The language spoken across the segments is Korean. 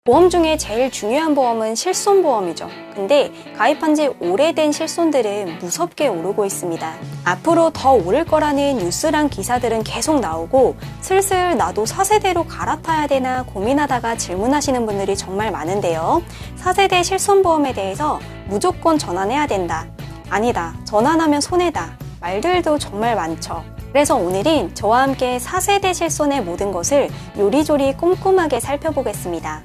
보험 중에 제일 중요한 보험은 실손보험이죠. 근데 가입한 지 오래된 실손들은 무섭게 오르고 있습니다. 앞으로 더 오를 거라는 뉴스랑 기사들은 계속 나오고 슬슬 나도 4세대로 갈아타야 되나 고민하다가 질문하시는 분들이 정말 많은데요. 4세대 실손보험에 대해서 무조건 전환해야 된다. 아니다. 전환하면 손해다. 말들도 정말 많죠. 그래서 오늘은 저와 함께 4세대 실손의 모든 것을 요리조리 꼼꼼하게 살펴보겠습니다.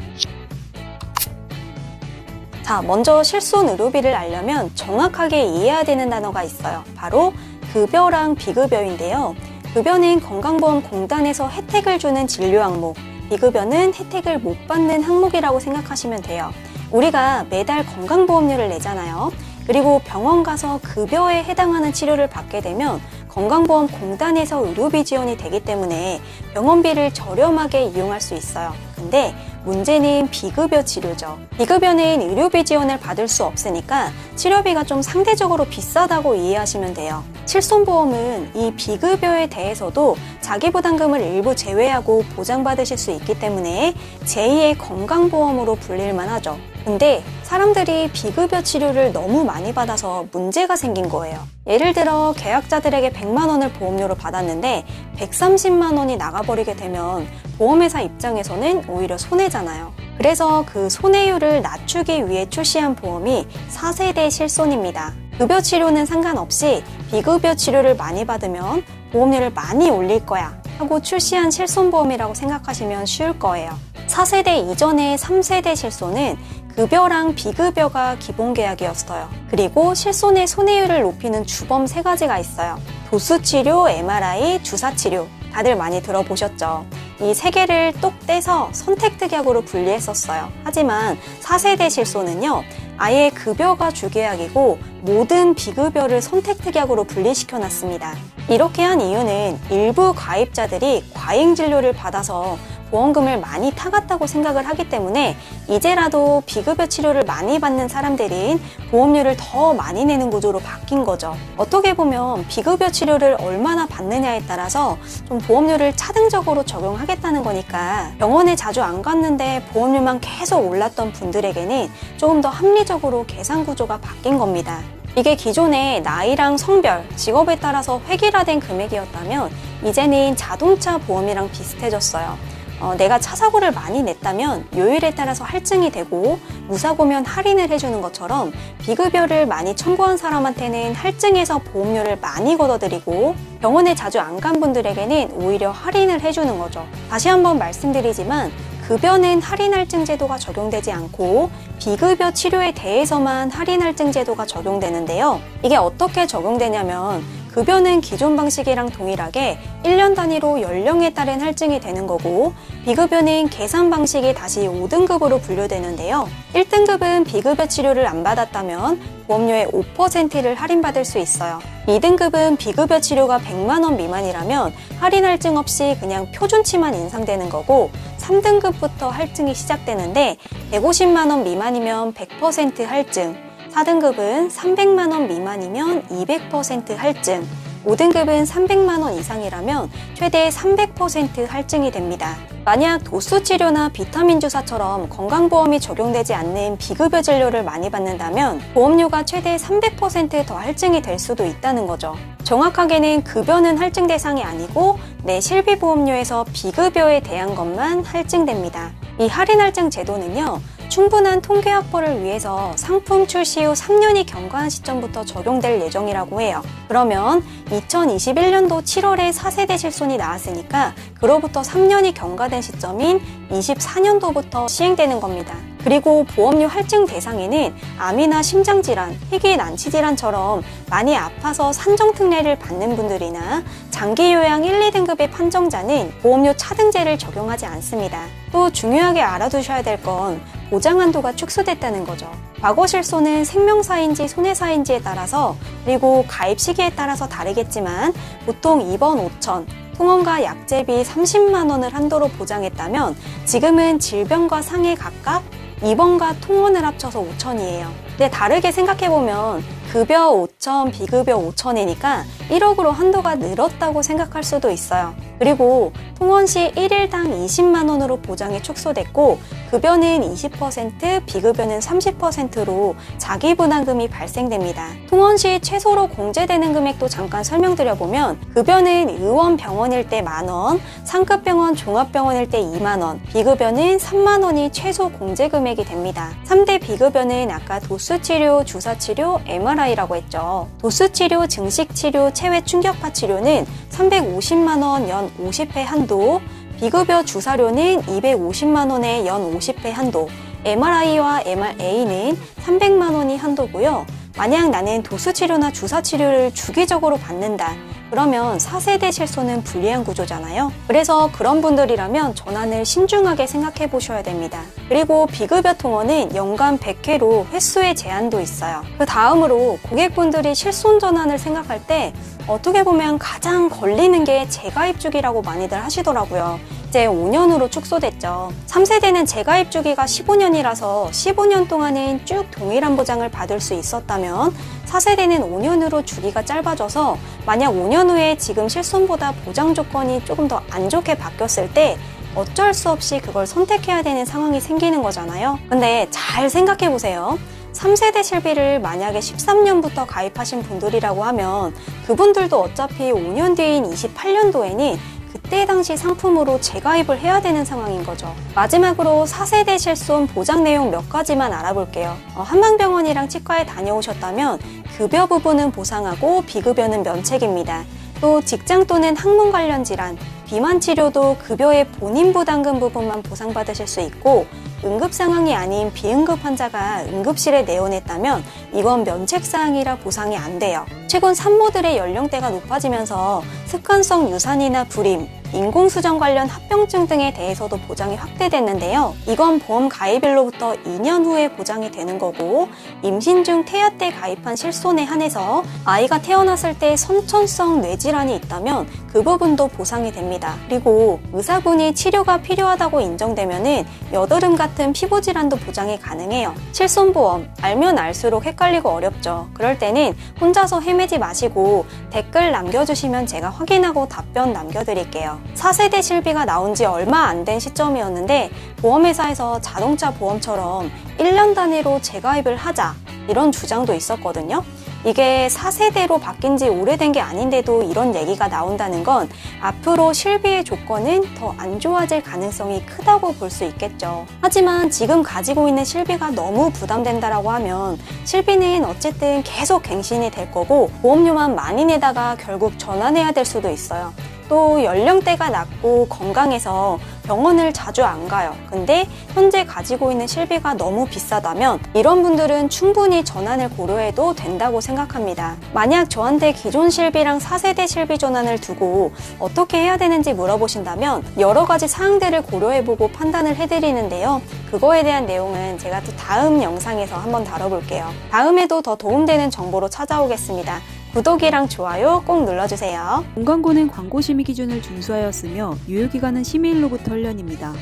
자, 먼저 실손 의료비를 알려면 정확하게 이해해야 되는 단어가 있어요. 바로 급여랑 비급여인데요. 급여는 건강보험공단에서 혜택을 주는 진료 항목, 비급여는 혜택을 못 받는 항목이라고 생각하시면 돼요. 우리가 매달 건강보험료를 내잖아요. 그리고 병원 가서 급여에 해당하는 치료를 받게 되면 건강보험공단에서 의료비 지원이 되기 때문에 병원비를 저렴하게 이용할 수 있어요. 근데 문제는 비급여 치료죠. 비급여는 의료비 지원을 받을 수 없으니까 치료비가 좀 상대적으로 비싸다고 이해하시면 돼요. 실손보험은 이 비급여에 대해서도 자기부담금을 일부 제외하고 보장받으실 수 있기 때문에 제2의 건강보험으로 불릴만 하죠. 근데 사람들이 비급여 치료를 너무 많이 받아서 문제가 생긴 거예요. 예를 들어 계약자들에게 100만 원을 보험료로 받았는데 130만 원이 나가버리게 되면 보험회사 입장에서는 오히려 손해잖아요. 그래서 그 손해율을 낮추기 위해 출시한 보험이 4세대 실손입니다. 급여 치료는 상관없이 비급여 치료를 많이 받으면 보험료를 많이 올릴 거야 하고 출시한 실손보험이라고 생각하시면 쉬울 거예요. 4세대 이전의 3세대 실손은 급여랑 비급여가 기본 계약이었어요. 그리고 실손의 손해율을 높이는 주범 3가지가 있어요. 도수치료, MRI, 주사치료. 다들 많이 들어보셨죠? 이 3개를 똑 떼서 선택특약으로 분리했었어요. 하지만 4세대 실손은요, 아예 급여가 주계약이고 모든 비급여를 선택특약으로 분리시켜놨습니다. 이렇게 한 이유는 일부 가입자들이 과잉진료를 받아서 보험금을 많이 타갔다고 생각을 하기 때문에 이제라도 비급여 치료를 많이 받는 사람들은 보험료를 더 많이 내는 구조로 바뀐 거죠. 어떻게 보면 비급여 치료를 얼마나 받느냐에 따라서 좀 보험료를 차등적으로 적용하겠다는 거니까 병원에 자주 안 갔는데 보험료만 계속 올랐던 분들에게는 조금 더 합리적으로 계산 구조가 바뀐 겁니다. 이게 기존에 나이랑 성별, 직업에 따라서 획일화된 금액이었다면 이제는 자동차 보험이랑 비슷해졌어요. 내가 차 사고를 많이 냈다면 요일에 따라서 할증이 되고 무사고면 할인을 해주는 것처럼 비급여를 많이 청구한 사람한테는 할증해서 보험료를 많이 걷어들이고 병원에 자주 안 간 분들에게는 오히려 할인을 해주는 거죠. 다시 한번 말씀드리지만 급여는 할인할증 제도가 적용되지 않고 비급여 치료에 대해서만 할인할증 제도가 적용되는데요. 이게 어떻게 적용되냐면 급여는 기존 방식이랑 동일하게 1년 단위로 연령에 따른 할증이 되는 거고 비급여는 계산 방식이 다시 5등급으로 분류되는데요. 1등급은 비급여 치료를 안 받았다면 보험료의 5%를 할인받을 수 있어요. 2등급은 비급여 치료가 100만 원 미만이라면 할인 할증 없이 그냥 표준치만 인상되는 거고 3등급부터 할증이 시작되는데 150만 원 미만이면 100% 할증, 4등급은 300만 원 미만이면 200% 할증, 5등급은 300만 원 이상이라면 최대 300% 할증이 됩니다. 만약 도수치료나 비타민 주사처럼 건강보험이 적용되지 않는 비급여 진료를 많이 받는다면 보험료가 최대 300% 더 할증이 될 수도 있다는 거죠. 정확하게는 급여는 할증 대상이 아니고 내 실비보험료에서 비급여에 대한 것만 할증됩니다. 이 할인 할증 제도는요, 충분한 통계 확보를 위해서 상품 출시 후 3년이 경과한 시점부터 적용될 예정이라고 해요. 그러면 2021년도 7월에 4세대 실손이 나왔으니까 그로부터 3년이 경과된 시점인 24년도부터 시행되는 겁니다. 그리고 보험료 할증 대상에는 암이나 심장질환, 희귀 난치질환처럼 많이 아파서 산정특례를 받는 분들이나 장기요양 1, 2등급의 판정자는 보험료 차등제를 적용하지 않습니다. 또 중요하게 알아두셔야 될 건 보장 한도가 축소됐다는 거죠. 과거 실손은 생명사인지 손해사인지에 따라서 그리고 가입 시기에 따라서 다르겠지만 보통 입원 5천, 통원과 약제비 30만 원을 한도로 보장했다면 지금은 질병과 상해 각각 입원과 통원을 합쳐서 5천이에요. 근데 다르게 생각해보면 급여 5천, 비급여 5천이니까 1억으로 한도가 늘었다고 생각할 수도 있어요. 그리고 통원 시 1일당 20만 원으로 보장이 축소됐고 급여는 20%, 비급여는 30%로 자기분담금이 발생됩니다. 통원 시 최소로 공제되는 금액도 잠깐 설명드려보면 급여는 의원 병원일 때 만 원, 상급 병원 종합병원일 때 2만 원, 비급여는 3만 원이 최소 공제 금액이 됩니다. 3대 비급여는 아까 도수치료, 주사치료, MRI라고 했죠. 도수치료, 증식치료, 체외 충격파 치료는 350만 원 연 50회 한도, 비급여 주사료는 250만 원에 연 50회 한도, MRI와 MRA는 300만 원이 한도고요. 만약 나는 도수치료나 주사치료를 주기적으로 받는다. 그러면 4세대 실손은 불리한 구조잖아요. 그래서 그런 분들이라면 전환을 신중하게 생각해 보셔야 됩니다. 그리고 비급여 통원은 연간 100회로 횟수의 제한도 있어요. 그 다음으로 고객분들이 실손 전환을 생각할 때 어떻게 보면 가장 걸리는 게 재가입 주기라고 많이들 하시더라고요. 이제 5년으로 축소됐죠. 3세대는 재가입 주기가 15년이라서 15년 동안은 쭉 동일한 보장을 받을 수 있었다면 4세대는 5년으로 주기가 짧아져서 만약 5년 후에 지금 실손보다 보장 조건이 조금 더 안 좋게 바뀌었을 때 어쩔 수 없이 그걸 선택해야 되는 상황이 생기는 거잖아요. 근데 잘 생각해 보세요. 3세대 실비를 만약에 13년부터 가입하신 분들이라고 하면 그분들도 어차피 5년 뒤인 28년도에는 그때 당시 상품으로 재가입을 해야 되는 상황인 거죠. 마지막으로 4세대 실손 보장 내용 몇 가지만 알아볼게요. 한방병원이랑 치과에 다녀오셨다면 급여 부분은 보상하고 비급여는 면책입니다. 또 직장 또는 학문 관련 질환, 비만 치료도 급여의 본인 부담금 부분만 보상받으실 수 있고 응급 상황이 아닌 비응급 환자가 응급실에 내원했다면 이건 면책사항이라 보상이 안 돼요. 최근 산모들의 연령대가 높아지면서 습관성 유산이나 불임, 인공수정 관련 합병증 등에 대해서도 보장이 확대됐는데요. 이건 보험 가입일로부터 2년 후에 보장이 되는 거고 임신 중 태아 때 가입한 실손에 한해서 아이가 태어났을 때 선천성 뇌질환이 있다면 그 부분도 보상이 됩니다. 그리고 의사분이 치료가 필요하다고 인정되면은 여드름 같은 피부질환도 보장이 가능해요. 실손보험 알면 알수록 헷갈리고 어렵죠. 그럴 때는 혼자서 헤매지 마시고 댓글 남겨주시면 제가 확인하고 답변 남겨드릴게요. 4세대 실비가 나온 지 얼마 안 된 시점이었는데 보험회사에서 자동차 보험처럼 1년 단위로 재가입을 하자 이런 주장도 있었거든요. 이게 4세대로 바뀐 지 오래된 게 아닌데도 이런 얘기가 나온다는 건 앞으로 실비의 조건은 더 안 좋아질 가능성이 크다고 볼 수 있겠죠. 하지만 지금 가지고 있는 실비가 너무 부담된다라고 하면 실비는 어쨌든 계속 갱신이 될 거고 보험료만 많이 내다가 결국 전환해야 될 수도 있어요. 또 연령대가 낮고 건강해서 병원을 자주 안 가요. 근데 현재 가지고 있는 실비가 너무 비싸다면 이런 분들은 충분히 전환을 고려해도 된다고 생각합니다. 만약 저한테 기존 실비랑 4세대 실비 전환을 두고 어떻게 해야 되는지 물어보신다면 여러 가지 사항들을 고려해보고 판단을 해드리는데요. 그거에 대한 내용은 제가 또 다음 영상에서 한번 다뤄볼게요. 다음에도 더 도움되는 정보로 찾아오겠습니다. 구독이랑 좋아요 꼭 눌러주세요. 본광고는 광고 심의 기준을 준수하였으며 유효기간은 심의일로부터 1년입니다.